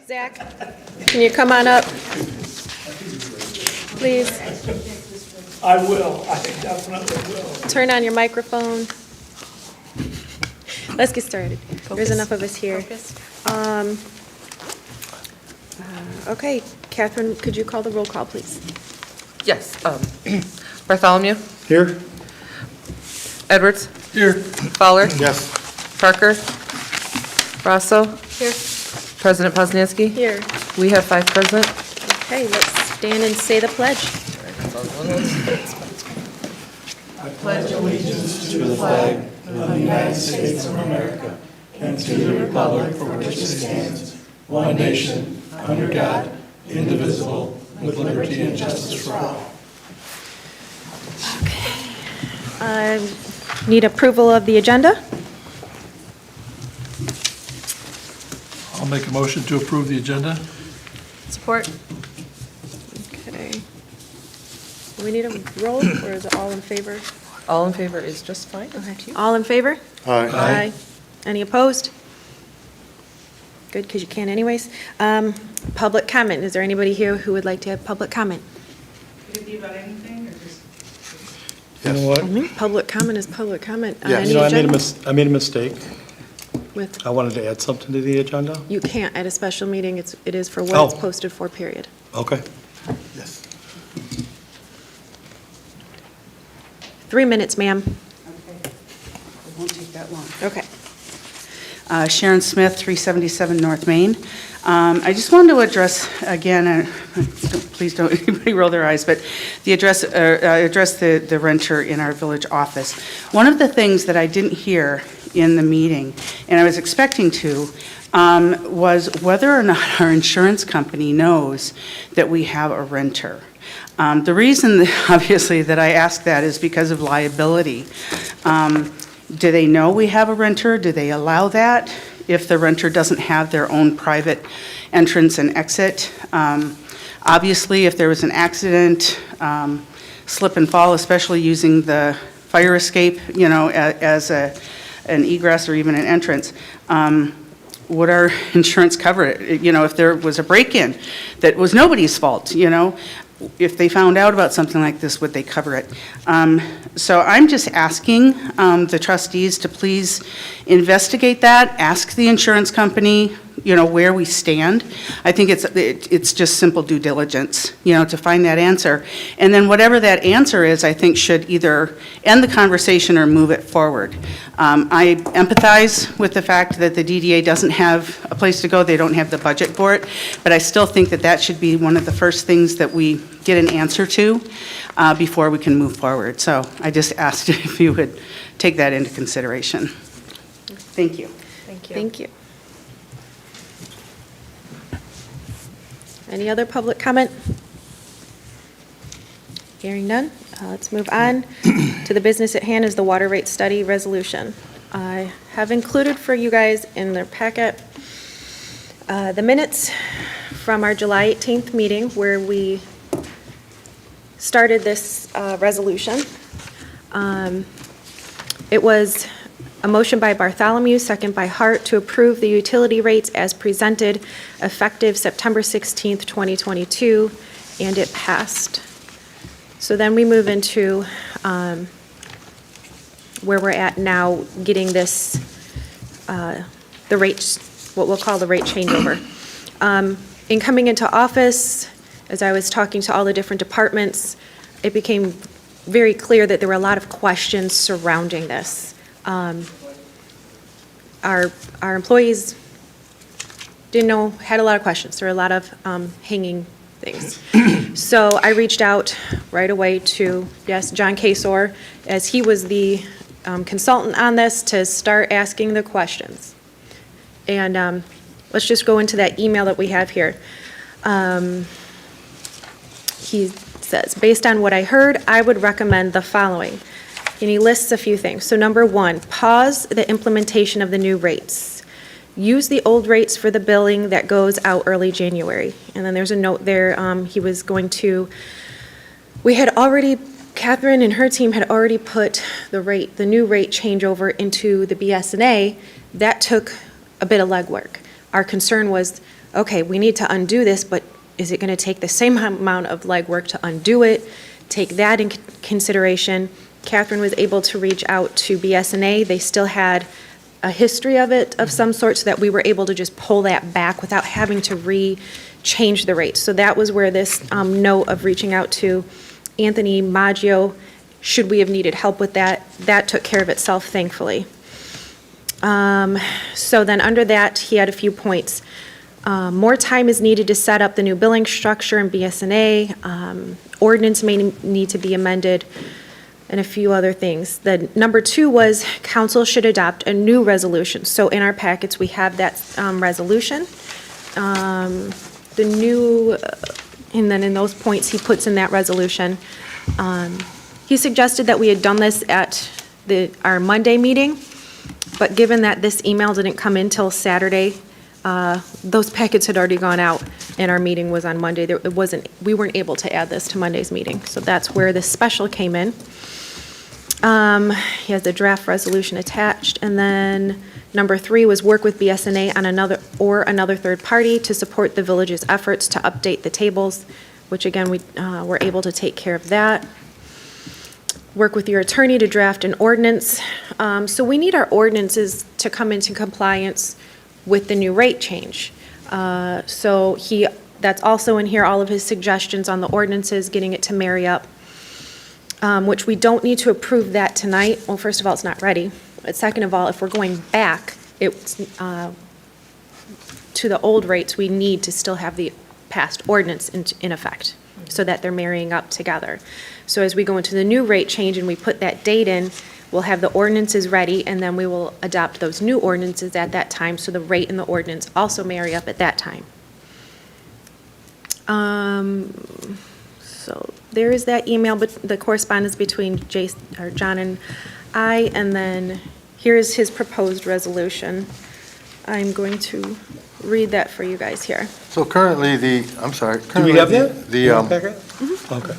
Zach, can you come on up, please? I will. I definitely will. Turn on your microphone. Let's get started. There's enough of us here. Okay, Catherine, could you call the roll call, please? Yes. Bartholomew? Here? Edwards? Here. Fowler? Yes. Parker? Rosso? Here. President Poznanski? Here. We have 5 present. Okay, let's stand and say the pledge. Pledge allegiance to the flag of the United States of America and to the republic for which it stands, one nation, under God, indivisible, with liberty and justice for all. Okay. Need approval of the agenda? I'll make a motion to approve the agenda. Support. Okay. Do we need a roll, or is it all in favor? All in favor is just fine. Okay. All in favor? Aye. Any opposed? Good, because you can anyways. Public comment. Is there anybody here who would like to have public comment? Could it be about anything, or just? You know what? Public comment is public comment on Yeah, any you know, agenda. I made a mistake. With, I wanted to add something to the agenda. you can't at a special meeting. It is for what it's Oh. posted for, period. Okay. Yes. 3 minutes, ma'am. Okay. It won't take that long. Okay. Sharon Smith, 377 North Main. I just wanted to address, again, please don't anybody roll their eyes, but address the renter in our village office. One of the things that I didn't hear in the meeting, and I was expecting to, was whether or not our insurance company knows that we have a renter. The reason, obviously, that I ask that is because of liability. Do they know we have a renter? Do they allow that if the renter doesn't have their own private entrance and exit? Obviously, if there was an accident, slip and fall, especially using the fire escape, you know, as an egress or even an entrance, would our insurance cover it? You know, if there was a break-in that was nobody's fault, you know, if they found out about something like this, would they cover it? So I'm just asking the trustees to please investigate that, ask the insurance company, you know, where we stand. I think it's just simple due diligence, you know, to find that answer. And then whatever that answer is, I think should either end the conversation or move it forward. I empathize with the fact that the DDA doesn't have a place to go, they don't have the budget for it, but I still think that that should be one of the first things that we get an answer to before we can move forward. So I just asked if you would take that into consideration. Thank you. Thank you. Thank you. Any other public comment? Hearing none, let's move on to the business at hand is the water rate study resolution. I have included for you guys in their packet the minutes from our July 18th meeting where we started this resolution. It was a motion by Bartholomew, second by Hart, to approve the utility rates as presented effective September 16th, 2022, and it passed. So then we move into where we're at now, getting this, the rates, what we'll call the rate changeover. In coming into office, as I was talking to all the different departments, it became very clear that there were a lot of questions surrounding this. Our employees didn't know, had a lot of questions. There were a lot of hanging things. So I reached out right away to, yes, John Kasor, as he was the consultant on this, to start asking the questions. And let's just go into that email that we have here. He says, based on what I heard, I would recommend the following. And he lists a few things. So number 1, pause the implementation of the new rates. Use the old rates for the billing that goes out early January. And then there's a note there, he was going to, we had already, Catherine and her team had already put the new rate changeover into the BS&A. That took a bit of legwork. Our concern was okay, we need to undo this, but is it going to take the same amount of legwork to undo it? Take that in consideration. Catherine was able to reach out to BSNA. They still had a history of it of some sort, so that we were able to just pull that back without having to change the rates. So that was where this note of reaching out to Anthony Maggio, should we have needed help with that, that took care of itself, thankfully. So then under that, he had a few points. More time is needed to set up the new billing structure in BSNA. Ordinance may need to be amended, and a few other things. The number 2 was council should adopt a new resolution. So in our packets, we have that resolution. The new, and then in those points, he puts in that resolution. He suggested that we had done this at our Monday meeting, but given that this email didn't come in till Saturday, those packets had already gone out, and our meeting was on Monday. We weren't able to add this to Monday's meeting, so that's where this special came in. He has the draft resolution attached, and then number 3 was work with BSNA on another third party to support the village's efforts to update the tables, which again, we were able to take care of that. Work with your attorney to draft an ordinance. So we need our ordinances to come into compliance with the new rate change. So that's also in here, all of his suggestions on the ordinances, getting it to marry up, which we don't need to approve that tonight. Well, first of all, it's not ready. But second of all, if we're going back to the old rates, we need to still have the past ordinance in effect, so that they're marrying up together. So as we go into the new rate change and we put that date in, we'll have the ordinances ready, and then we will adopt those new ordinances at that time, so the rate and the ordinance also marry up at that time. So there is that email, but the correspondence between John and I, and then here is his proposed resolution. I'm going to read that for you guys here. So currently, I'm sorry. Do we have that? The, Packet? Okay.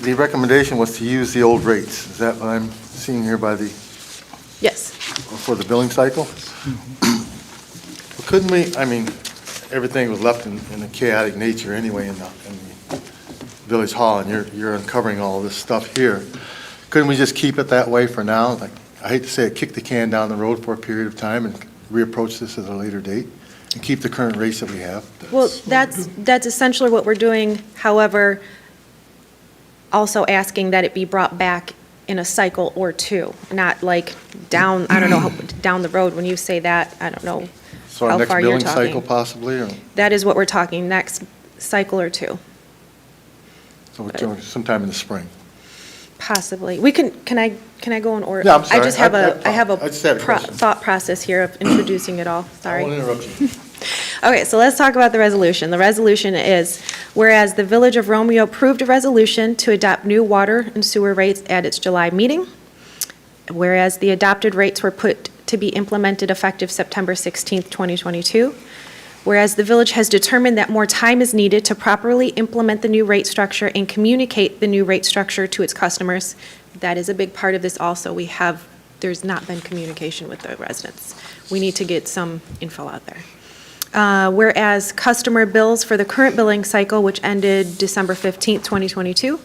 the recommendation was to use the old rates. Is that what I'm seeing here Yes. for the billing cycle? Couldn't we, I mean, everything was left in a chaotic nature anyway in the village hall, and you're uncovering all this stuff here. Couldn't we just keep it that way for now? Like, I hate to say it, kick the can down the road for a period of time and reapproach this at a later date and keep the current rates that we have? Well, that's essentially what we're doing. However, also asking that it be brought back in a cycle or two, not like down, I don't know, down the road. When you say that, I don't know So our how next far you're billing cycle talking. possibly, or That is what we're talking, next cycle or two, so we're doing sometime in the spring? possibly. We can I go in order? Yeah, I'm sorry. I just have I have I just had a a question. thought process here of introducing it all, I sorry. won't interrupt you. Okay, so let's talk about the resolution. The resolution is, whereas the Village of Romeo approved a resolution to adopt new water and sewer rates at its July meeting, whereas the adopted rates were put to be implemented effective September 16th, 2022, whereas the village has determined that more time is needed to properly implement the new rate structure and communicate the new rate structure to its customers. That is a big part of this also. There's not been communication with the residents. We need to get some info out there. Whereas customer bills for the current billing cycle, which ended December 15th, 2022,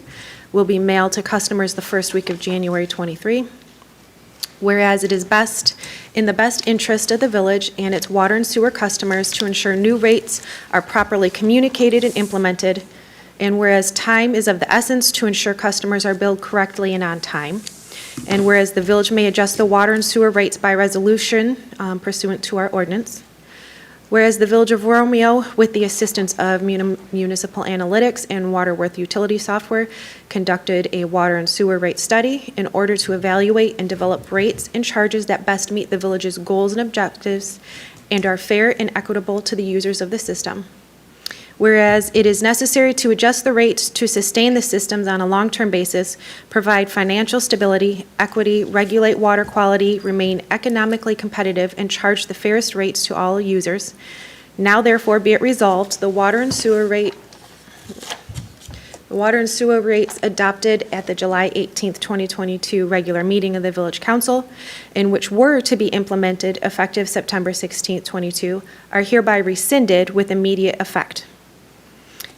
will be mailed to customers the first week of January 23. Whereas it is in the best interest of the village and its water and sewer customers to ensure new rates are properly communicated and implemented. And whereas time is of the essence to ensure customers are billed correctly and on time. And whereas the village may adjust the water and sewer rates by resolution pursuant to our ordinance. Whereas the Village of Romeo, with the assistance of municipal analytics and Waterworth utility software, conducted a water and sewer rate study in order to evaluate and develop rates and charges that best meet the village's goals and objectives and are fair and equitable to the users of the system. Whereas it is necessary to adjust the rates to sustain the systems on a long-term basis, provide financial stability, equity, regulate water quality, remain economically competitive, and charge the fairest rates to all users. Now therefore be it resolved, the water and sewer rate The water and sewer rates adopted at the July 18th, 2022 regular meeting of the Village Council, and which were to be implemented effective September 16th, 22, are hereby rescinded with immediate effect.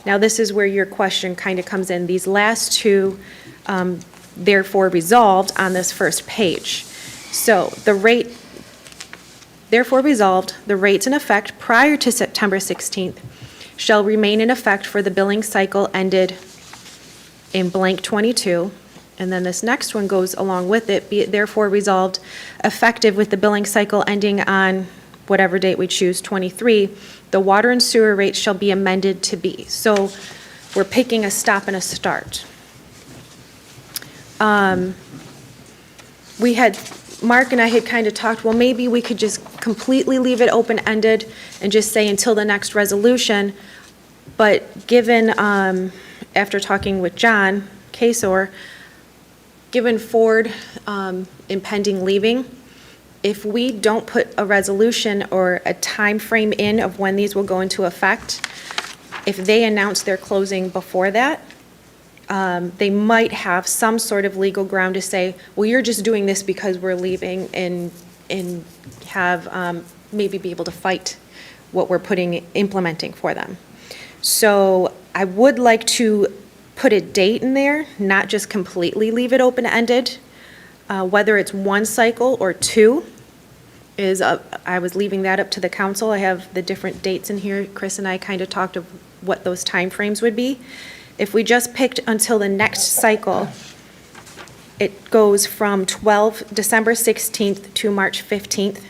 Now, this is where your question kind of comes in. These last two, therefore resolved on this first page. So the rate, therefore resolved, the rates in effect prior to September 16th shall remain in effect for the billing cycle ended in blank 22, and then this next one goes along with it, be it therefore resolved, effective with the billing cycle ending on whatever date we choose, 23, the water and sewer rates shall be amended to be. So we're picking a stop and a start. Mark and I had kind of talked, well, maybe we could just completely leave it open-ended and just say until the next resolution, but given, after talking with John Kasor, given Ford impending leaving, if we don't put a resolution or a time frame in of when these will go into effect, if they announce their closing before that, they might have some sort of legal ground to say, well, you're just doing this because we're leaving, and have maybe be able to fight what we're implementing for them. So I would like to put a date in there, not just completely leave it open-ended. Whether it's one cycle or two I was leaving that up to the council. I have the different dates in here. Chris and I kind of talked of what those timeframes would be. If we just picked until the next cycle, it goes from December 16th to March 15th,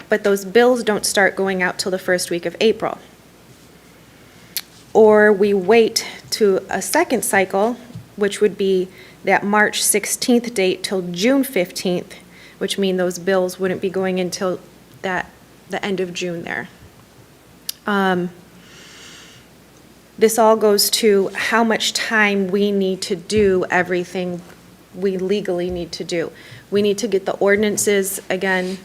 but those bills don't start going out till the first week of April. Or we wait to a second cycle, which would be that March 16th date till June 15th, which means those bills wouldn't be going until the end of June there. This all goes to how much time we need to do everything we legally need to do. We need to get the ordinances, again,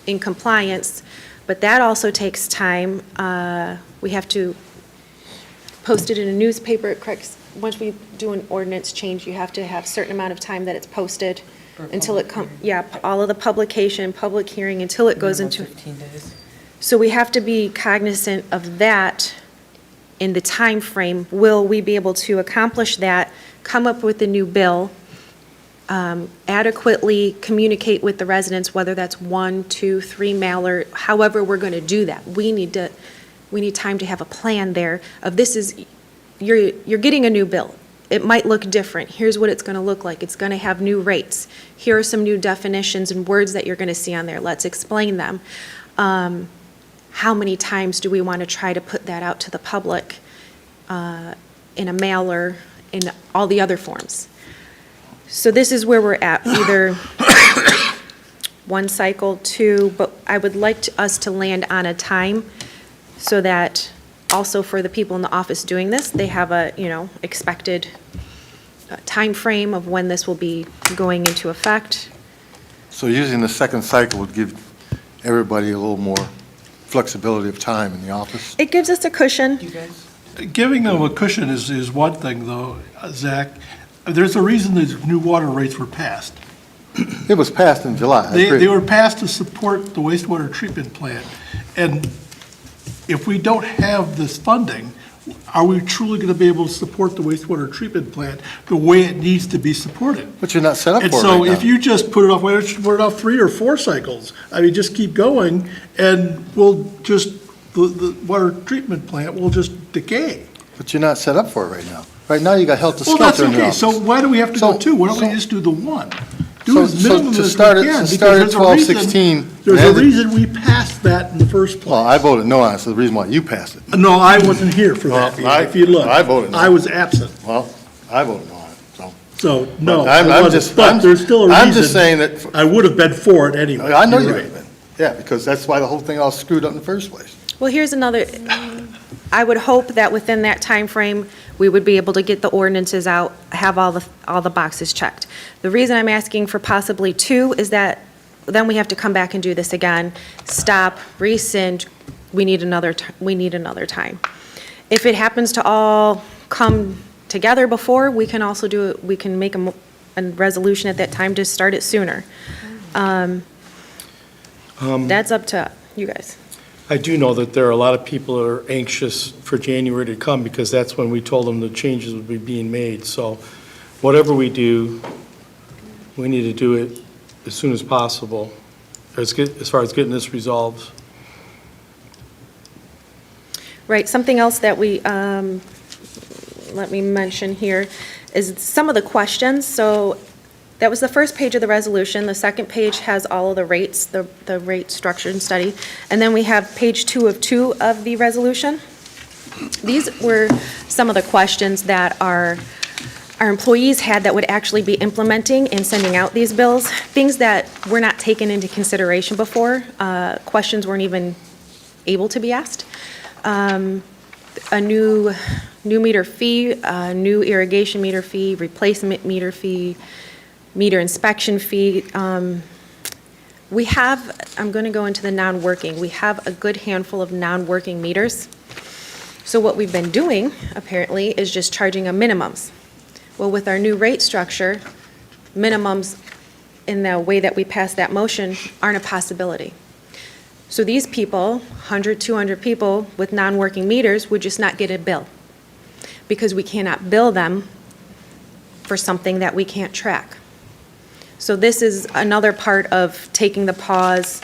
in compliance, but that also takes time. We have to post it in a newspaper. Correct. Once we do an ordinance change, you have to have a certain amount of time that it's posted until it comes, all of the publication, public hearing, until it goes into. 15 days. So we have to be cognizant of that in the time frame. Will we be able to accomplish that, come up with a new bill, adequately communicate with the residents, whether that's 1, 2, 3 mailer, however we're going to do that. We need time to have a plan there of this is, you're getting a new bill. It might look different. Here's what it's going to look like. It's going to have new rates. Here are some new definitions and words that you're going to see on there. Let's explain them. How many times do we want to try to put that out to the public in a mailer, in all the other forms? So this is where we're at, either one cycle, two, but I would like us to land on a time so that also for the people in the office doing this, they have a, expected time frame of when this will be going into effect. So using the second cycle would give everybody a little more flexibility of time in the office? It gives us a cushion. You guys? Giving them a cushion is one thing, though, Zach. There's a reason these new water rates were passed. It was passed in July. I agree. They were passed to support the wastewater treatment plant. And if we don't have this funding, are we truly going to be able to support the wastewater treatment plant the way it needs to be supported? But you're not set up for And it so right if now. you just put it off, why don't you put it off 3 or 4 cycles? I mean, just keep going, and the water treatment plant will just decay. But you're not set up for it right now. Right now, you got helter Well, that's skelter in the okay, office. so why do we have to go So- 2? Why don't we so- just do the 1? Do as So minimum to as we start can. at because 12/16. There's a and- reason we passed that in the first place. Well, I voted no on it, so the reason why you passed it. No, I wasn't here for that, Well, if you look. I voted no. I was absent, Well, I voted no on it, so. so, no, But I'm I wasn't. just- But I'm- there's still a reason. I'm just saying that, I would have been for it anyway. I know you You're would have been. Yeah, because that's why the whole thing all screwed up in the first place. Well, here's another, I would hope that within that time frame, we would be able to get the ordinances out, have all the boxes checked. The reason I'm asking for possibly 2 is that then we have to come back and do this again, stop, rescind, we need another time. If it happens to all come together before, we can also do it, we can make a resolution at that time to start it sooner. That's up to you guys. I do know that there are a lot of people that are anxious for January to come because that's when we told them the changes would be being made. So whatever we do, we need to do it as soon as possible, as far as getting this resolved. Right, something else that we, let me mention here, is some of the questions. So that was the first page of the resolution. The second page has all of the rates, the rate structure and study. And then we have page 2 of 2 of the resolution. These were some of the questions that our employees had that would actually be implementing and sending out these bills, things that were not taken into consideration before. Questions weren't even able to be asked. A new meter fee, a new irrigation meter fee, replacement meter fee, meter inspection fee. We have, I'm going to go into the non-working. We have a good handful of non-working meters. So what we've been doing, apparently, is just charging a minimums. Well, with our new rate structure, minimums in the way that we passed that motion aren't a possibility. So these people, 100, 200 people with non-working meters would just not get a bill because we cannot bill them for something that we can't track. So this is another part of taking the pause,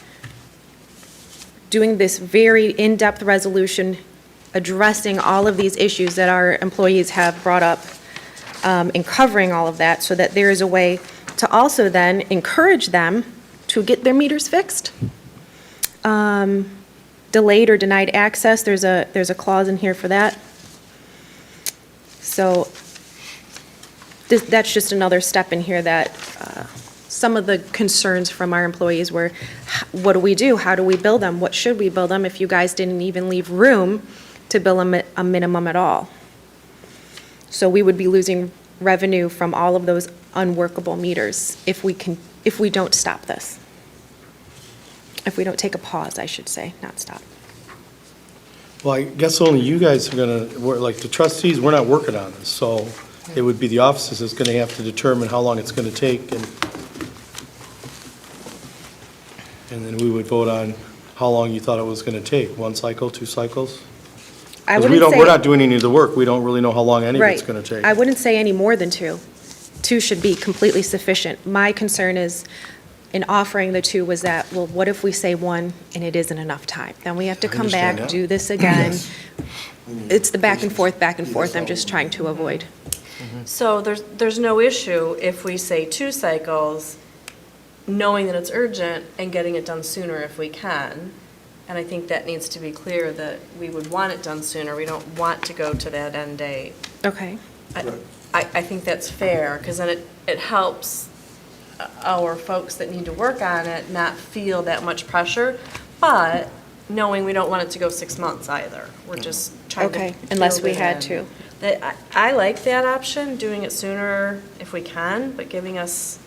doing this very in-depth resolution, addressing all of these issues that our employees have brought up, and covering all of that so that there is a way to also then encourage them to get their meters fixed. Delayed or denied access, there's a clause in here for that. So that's just another step in here that some of the concerns from our employees were, what do we do? How do we bill them? What should we bill them if you guys didn't even leave room to bill them a minimum at all? So we would be losing revenue from all of those unworkable meters if we don't stop this. If we don't take a pause, I should say, not stop. Well, I guess only you guys are going to, like the trustees, we're not working on this. So it would be the offices that's going to have to determine how long it's going to take. And then we would vote on how long you thought it was going to take. 1 cycle, 2 cycles? I Because wouldn't say. we're not doing any of the work. We don't really know how long any of it's Right. going to take. I wouldn't say any more than 2. 2 should be completely sufficient. My concern is, in offering the 2, was that, well, what if we say 1 and it isn't enough time? Then we have to I come understand back, that. do this again. Yes. It's the back and forth I'm just trying to avoid. So there's no issue if we say 2 cycles, knowing that it's urgent and getting it done sooner if we can. And I think that needs to be clear that we would want it done sooner. We don't want to go to that end date. Okay. I think that's fair, because then it helps our folks that need to work on it not feel that much pressure, but knowing we don't want it to go 6 months either. We're just trying to. Okay, unless build we it had in. to. I like that option, doing it sooner if we can, but giving us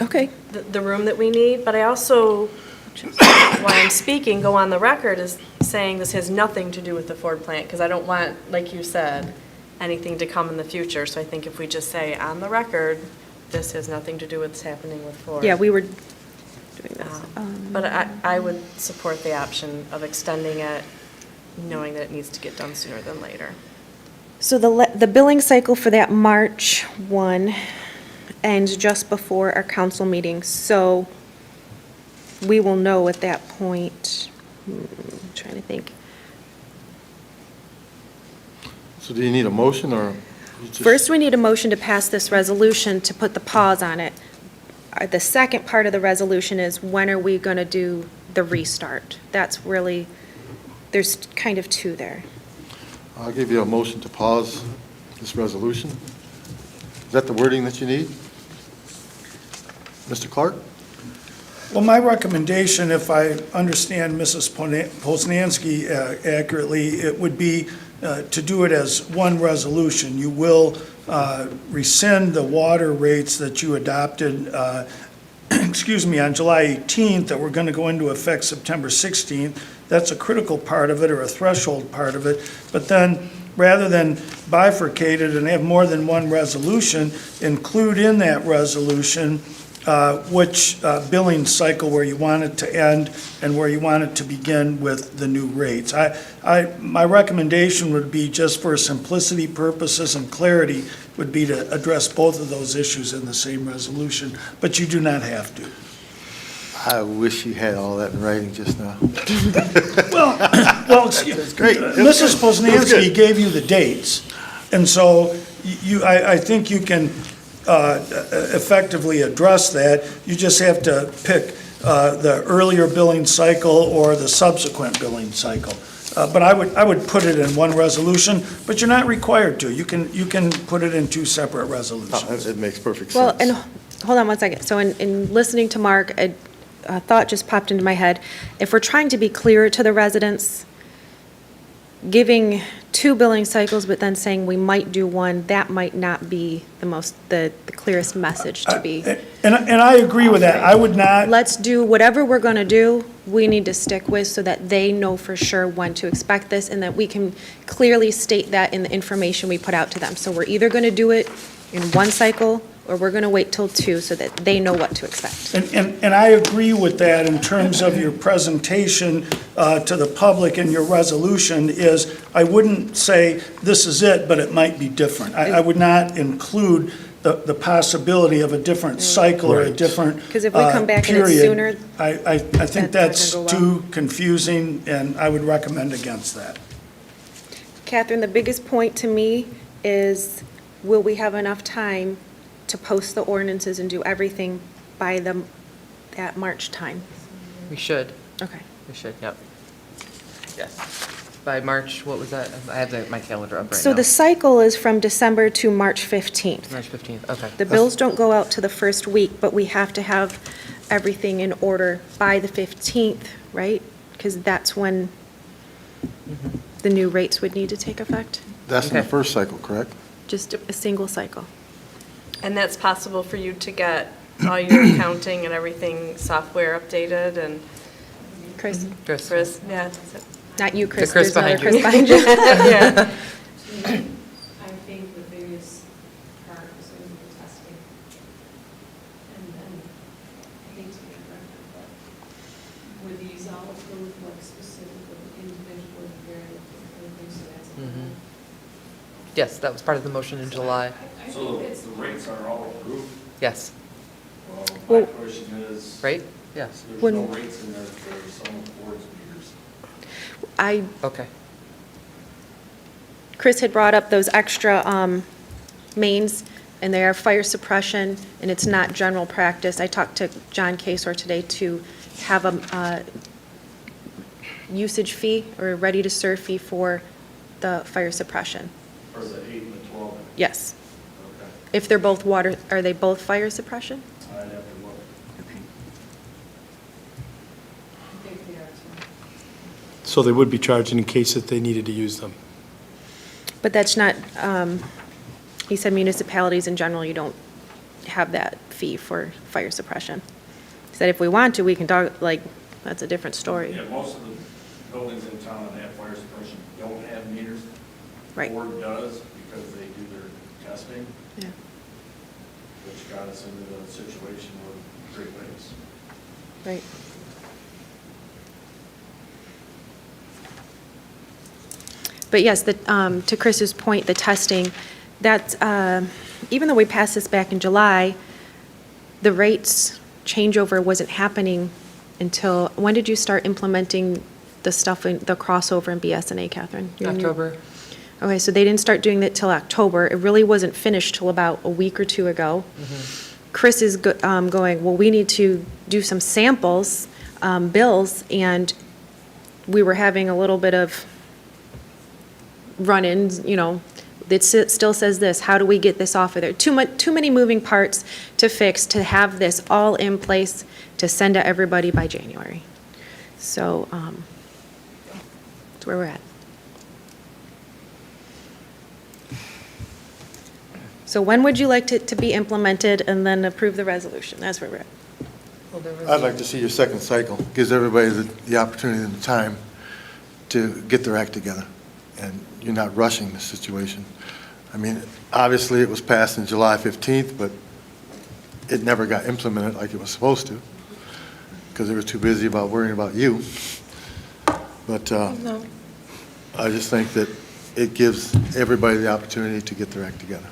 Okay. the room that we need. But I also, why I'm speaking, go on the record as saying this has nothing to do with the Ford plant, because I don't want, like you said, anything to come in the future. So I think if we just say on the record, this has nothing to do with what's happening with Ford. Yeah, we were doing this. But I would support the option of extending it, knowing that it needs to get done sooner than later. So the billing cycle for that March 1 ends just before our council meeting, so we will know at that point. I'm trying to think. So do you need a motion or? you just- First, we need a motion to pass this resolution to put the pause on it. The second part of the resolution is, when are we going to do the restart? That's really, there's kind of 2 there. I'll give you a motion to pause this resolution. Is that the wording that you need? Mr. Clark? Well, my recommendation, if I understand Mrs. Poznanski accurately, it would be to do it as one resolution. You will rescind the water rates that you adopted, excuse me, on July 18th, that were going to go into effect September 16th. That's a critical part of it, or a threshold part of it. But then rather than bifurcate it and have more than one resolution, include in that resolution which billing cycle where you want it to end and where you want it to begin with the new rates. My recommendation would be, just for simplicity purposes and clarity, would be to address both of those issues in the same resolution, but you do not have to. I wish you had all that in writing just now. Well, That's great. Mrs. Poznanski gave you the dates, and so I think you can effectively address that. You just have to pick the earlier billing cycle or the subsequent billing cycle. But I would put it in one resolution, but you're not required to. You can put it in two separate resolutions. It makes perfect Well, sense. and hold on one second. So in listening to Mark, a thought just popped into my head. If we're trying to be clear to the residents, giving 2 billing cycles, but then saying we might do one, that might not be the clearest message to be. And I agree with that. I would not, Let's do whatever we're going to do, we need to stick with so that they know for sure when to expect this and that we can clearly state that in the information we put out to them. So we're either going to do it in one cycle or we're going to wait till 2 so that they know what to expect. and I agree with that in terms of your presentation to the public and your resolution is, I wouldn't say this is it, but it might be different. I would not include the possibility of a different cycle or a different period. Because if we come back and it's sooner, I think that's that's not gonna go well. too confusing, and I would recommend against that. Catherine, the biggest point to me is, will we have enough time to post the ordinances and do everything by that March time? We should. Okay. We should, yep. Yes. By March, what was that? I have my calendar up right now. So the cycle is from December to March 15th. March 15th, okay. The bills don't go out to the first week, but we have to have everything in order by the 15th, right? Because that's when the new rates would need to take effect. That's in the Okay. first cycle, correct? Just a single cycle. And that's possible for you to get all your accounting and everything software updated and Chris? Chris? Chris, yeah. Not you, Chris. Chris There's another behind you. Chris behind you. Yeah. I think the biggest part is going to be testing. And then, I hate to be a record, but were these all approved, like specifically individually, very things so that's a Mhm. Yes, that was part of the motion in July. I So think it's. the rates are all approved? Yes, Well, Well- my question is, right? Yes. there's When- no rates in there for some of the board's meters. I, Okay. Chris had brought up those extra mains, and they are fire suppression, and it's not general practice. I talked to John Kasor today to have a usage fee or a ready-to-serve fee for the fire suppression. Or is it 8 and the 12? Yes. Okay, If they're both water, are they both fire suppression? I'd have to look. Okay. I think they are too. So they would be charged in case that they needed to use them. But that's not, he said municipalities in general, you don't have that fee for fire suppression. He said if we want to, we can talk, like, that's a different story. Yeah, most of the buildings in town that have fire suppression don't have meters. Right. Ford does because they do their testing, Yeah. which got us into the situation with Great Lakes. Right. But yes, to Chris's point, the testing, that's, even though we passed this back in July, the rates changeover wasn't happening until, when did you start implementing the stuff, the crossover in BSNA, Catherine? October. Okay, so they didn't start doing it till October. It really wasn't finished till about a week or two ago. Chris is going, well, we need to do some samples, bills, and we were having a little bit of run-ins, it still says this, how do we get this off of there? Too many moving parts to fix, to have this all in place, to send to everybody by January. So, that's where we're at. So when would you like it to be implemented and then approve the resolution? That's where we're at. Well, there was- I'd like to see your second cycle. Gives everybody the opportunity and the time to get their act together and you're not rushing the situation. I mean, obviously, it was passed on July 15th, but it never got implemented like it was supposed to, because they were too busy about worrying about you. But I just think that it gives everybody the opportunity to get their act together.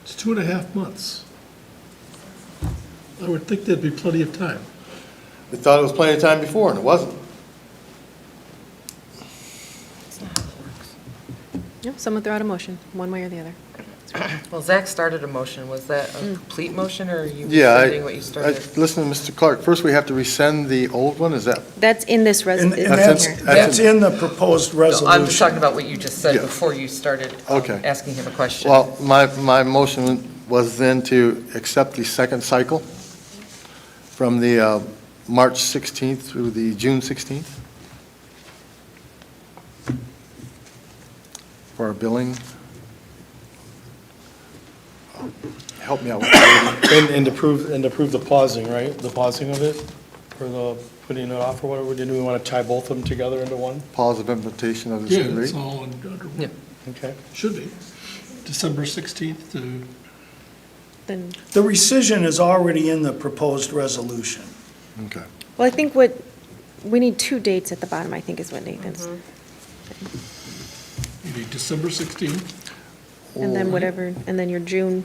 It's 2.5 months. I would think there'd be plenty of time. We thought it was plenty of time before, and it wasn't. Yep, someone throw out a motion, one way or the other. Well, Zach started a motion. Was that a complete motion, or are you Yeah, rescinding what you started? listen to Mr. Clark. First, we have to rescind the old one, is that? That's in this And and resolution. that's in the proposed No, I'm just talking resolution. about what you just said Yeah. before you started Okay. asking him a question. Well, my motion was then to accept the second cycle from the March 16th through the June 16th for our billing. Help me out with that. And approve the pausing, right? The pausing of it, or the putting it off, or whatever. Didn't we want to tie both of them together into one? Pause of implementation of this Yeah, new it's rate. all under, Yeah. Okay. should be. December 16th to, Then, The rescission is already in the proposed resolution. Okay. well, I think what, we need two dates at the bottom, I think is what Nathan's. you need December 16th. And then whatever, and then your June,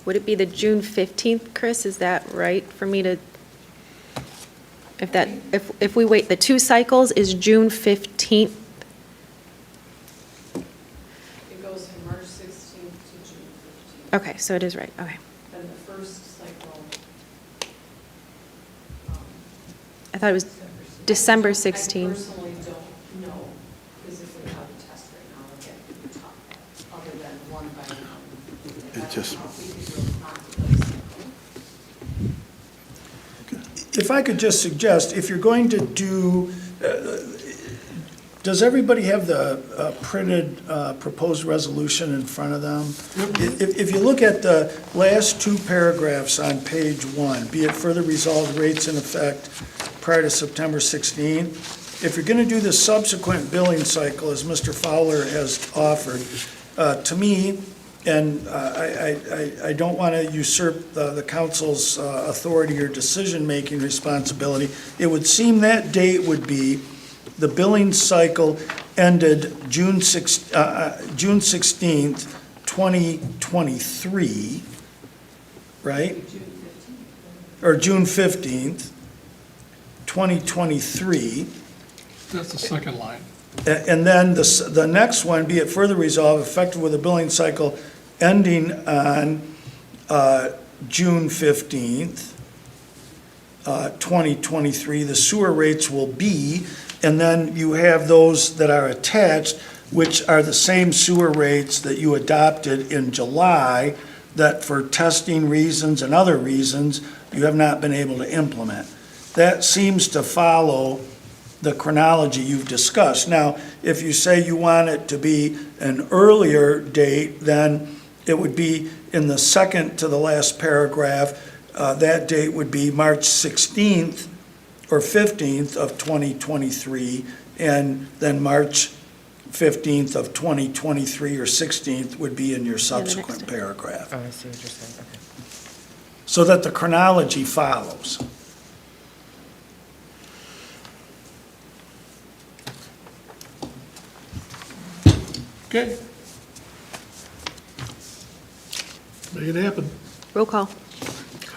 would it be the June 15th, Chris? Is that right for me to, if we wait, the two cycles is June 15th? It goes from March 16th to June 15th. Okay, so it is right, okay. And the first cycle, I thought it was December 16th. I personally don't know physically how to test right now, or get the top, other than one by one. It just- If I could just suggest, if you're going to do, does everybody have the printed proposed resolution in front of them? If you look at the last two paragraphs on page 1, be it further resolved rates in effect prior to September 16, if you're going to do the subsequent billing cycle, as Mr. Fowler has offered, to me, and I don't want to usurp the council's authority or decision-making responsibility, it would seem that date would be, the billing cycle ended June 16th, 2023, right? Or June 15th, 2023. That's the second line. And then the next one, be it further resolved, effective with a billing cycle ending on June 15th, 2023, the sewer rates will be, and then you have those that are attached, which are the same sewer rates that you adopted in July, that for testing reasons and other reasons, you have not been able to implement. That seems to follow the chronology you've discussed. Now, if you say you want it to be an earlier date, then it would be in the second to the last paragraph. That date would be March 16th or 15th of 2023, and then March 15th of 2023 or 16th would be in your subsequent day. paragraph, Oh, I see what you're saying, okay. so that the chronology follows. Okay. Make it happen. Roll call.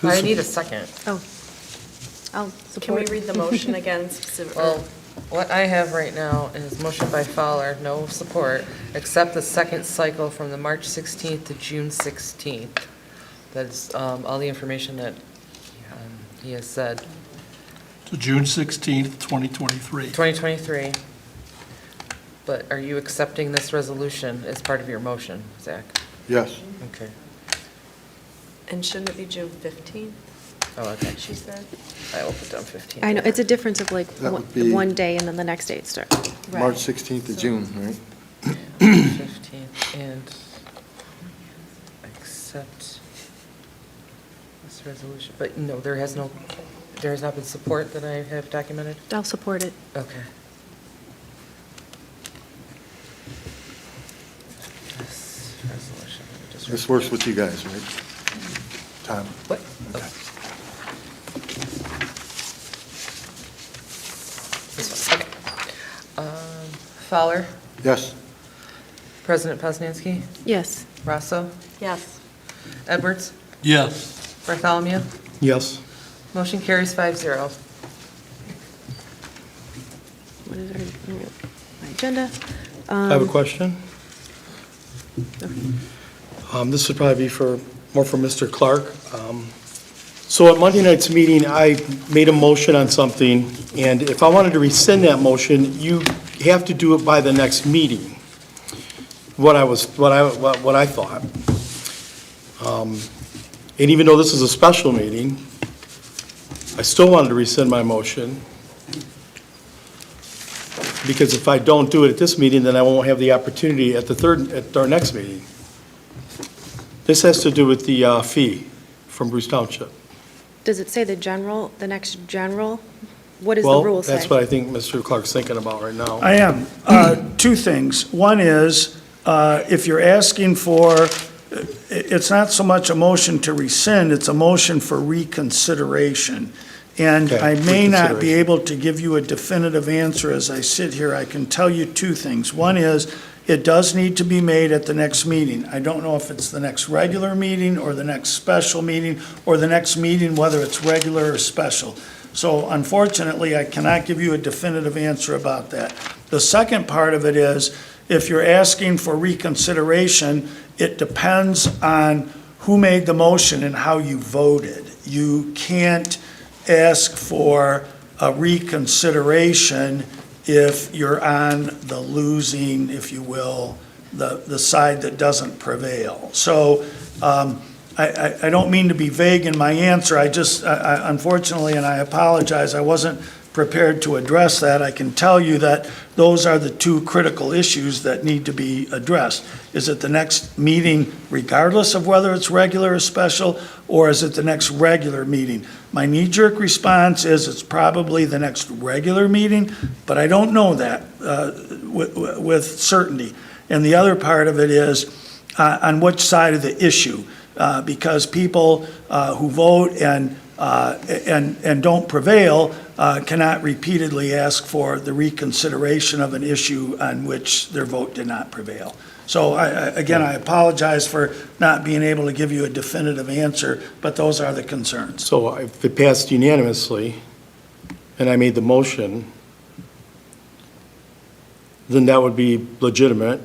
I need a second. Oh, I'll Can we support. read the motion again specifically? Well, what I have right now is motion by Fowler, no support, accept the second cycle from the March 16th to June 16th. That's all the information that he has said. To June 16th, 2023. 2023. But are you accepting this resolution as part of your motion, Zach? Yes. Okay. And shouldn't it be June 15th, Oh, okay. she said? I will put down 15. I know, it's a difference of like That would be- one day and then the next day it starts. March 16th of June, right? 15th, and accept this resolution. But no, there has not been support that I have documented? I'll support it. Okay. This works with you guys, right? Tom? What? Okay. This one, okay. Fowler, Yes. President Poznanski, Yes. Rosso, Yes. Edwards, Yes. Bartholomew. Yes. Motion carries 5-0. What is my agenda? I have a question. This would probably be more for Mr. Clark. So at Monday night's meeting, I made a motion on something, and if I wanted to rescind that motion, you have to do it by the next meeting. What I thought. And even though this is a special meeting, I still wanted to rescind my motion. Because if I don't do it at this meeting, then I won't have the opportunity at our next meeting. This has to do with the fee from Bruce Township. Does it say the next general? What does the rule Well, say? that's what I think Mr. Clark's thinking about right now. I am. Two things. One is, if you're asking for, it's not so much a motion to rescind, it's a motion for reconsideration. And Okay, I may not be reconsideration. able to give you a definitive answer as I sit here. I can tell you two things. One is, it does need to be made at the next meeting. I don't know if it's the next regular meeting or the next special meeting, or the next meeting, whether it's regular or special. So unfortunately, I cannot give you a definitive answer about that. The second part of it is, if you're asking for reconsideration, it depends on who made the motion and how you voted. You can't ask for a reconsideration if you're on the losing, if you will, the side that doesn't prevail. So I don't mean to be vague in my answer. I unfortunately, and I apologize, I wasn't prepared to address that. I can tell you that those are the two critical issues that need to be addressed. Is it the next meeting regardless of whether it's regular or special, or is it the next regular meeting? My knee-jerk response is it's probably the next regular meeting, but I don't know that with certainty. And the other part of it is on which side of the issue, because people who vote and don't prevail cannot repeatedly ask for the reconsideration of an issue on which their vote did not prevail. So again, I apologize for not being able to give you a definitive answer, but those are the concerns. So if it passed unanimously, and I made the motion, then that would be legitimate.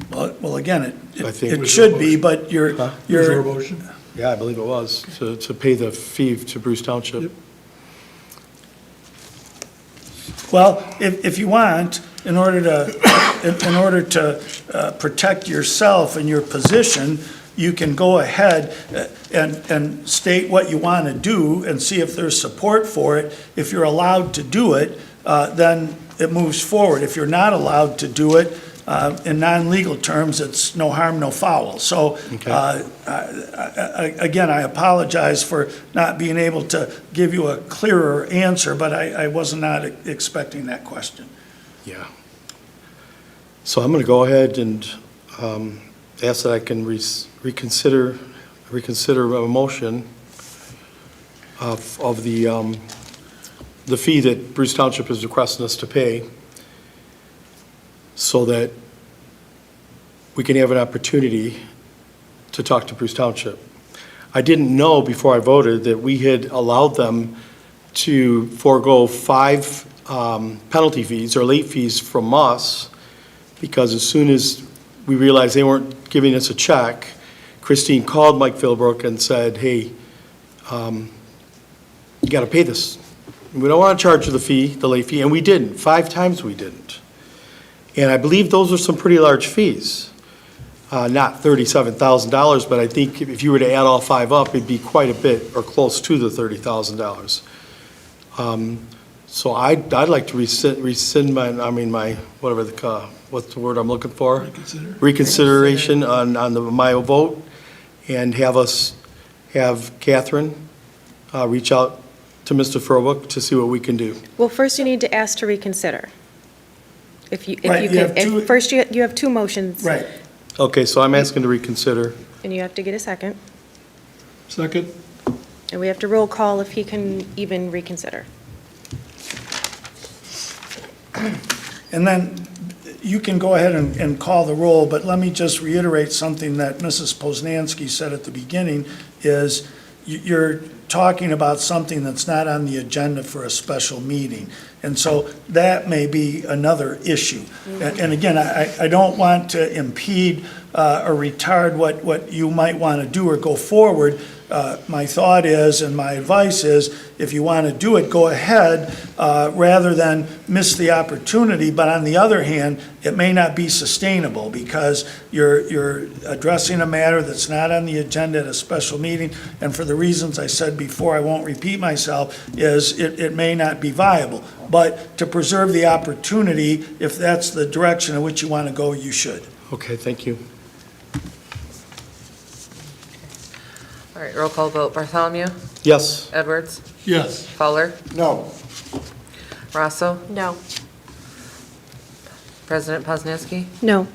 Well, again, I think- it should be, but Huh? Was there a you're, motion? Yeah, I believe it was, to pay the fee to Bruce Township. Yep. well, if you want, in order to protect yourself and your position, you can go ahead and state what you want to do and see if there's support for it. If you're allowed to do it, then it moves forward. If you're not allowed to do it, in non-legal terms, it's no harm, no foul. So, Okay. again, I apologize for not being able to give you a clearer answer, but I was not expecting that question. Yeah. So I'm going to go ahead and ask that I can reconsider a motion of the fee that Bruce Township is requesting us to pay, so that we can have an opportunity to talk to Bruce Township. I didn't know before I voted that we had allowed them to forego 5 penalty fees or late fees from us, because as soon as we realized they weren't giving us a check, Christine called Mike Philbrook and said, hey, you got to pay this. We don't want to charge you the late fee, and we didn't. 5 times we didn't. And I believe those are some pretty large fees. Not $37,000, but I think if you were to add all 5 up, it'd be quite a bit, or close to the $30,000. So I'd like to rescind what's the word I'm looking for? Reconsider. Reconsideration on my vote, and have Catherine reach out to Mr. Philbrook to see what we can do. Well, first you need to ask to reconsider. If you Right, you have two- first you have 2 motions. Right. Okay, so I'm asking to reconsider. And you have to get a second. Second? And we have to roll call if he can even reconsider. And then you can go ahead and call the roll, but let me just reiterate something that Mrs. Poznanski said at the beginning, is you're talking about something that's not on the agenda for a special meeting. And so that may be another issue. And again, I don't want to impede or retard what you might want to do or go forward. My thought is, and my advice is, if you want to do it, go ahead, rather than miss the opportunity. But on the other hand, it may not be sustainable because you're addressing a matter that's not on the agenda at a special meeting. And for the reasons I said before, I won't repeat myself, is it may not be viable. But to preserve the opportunity, if that's the direction in which you want to go, you should. Okay, thank you. All right, roll call vote. Bartholomew? Yes. Edwards? Yes. Fowler? No. Rosso? No. President Poznanski? No.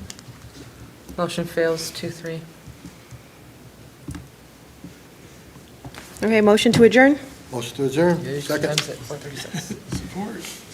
Motion fails 2-3. Okay, motion to adjourn? Motion to adjourn. Yeah, you can Second. times it, 4:36. Support.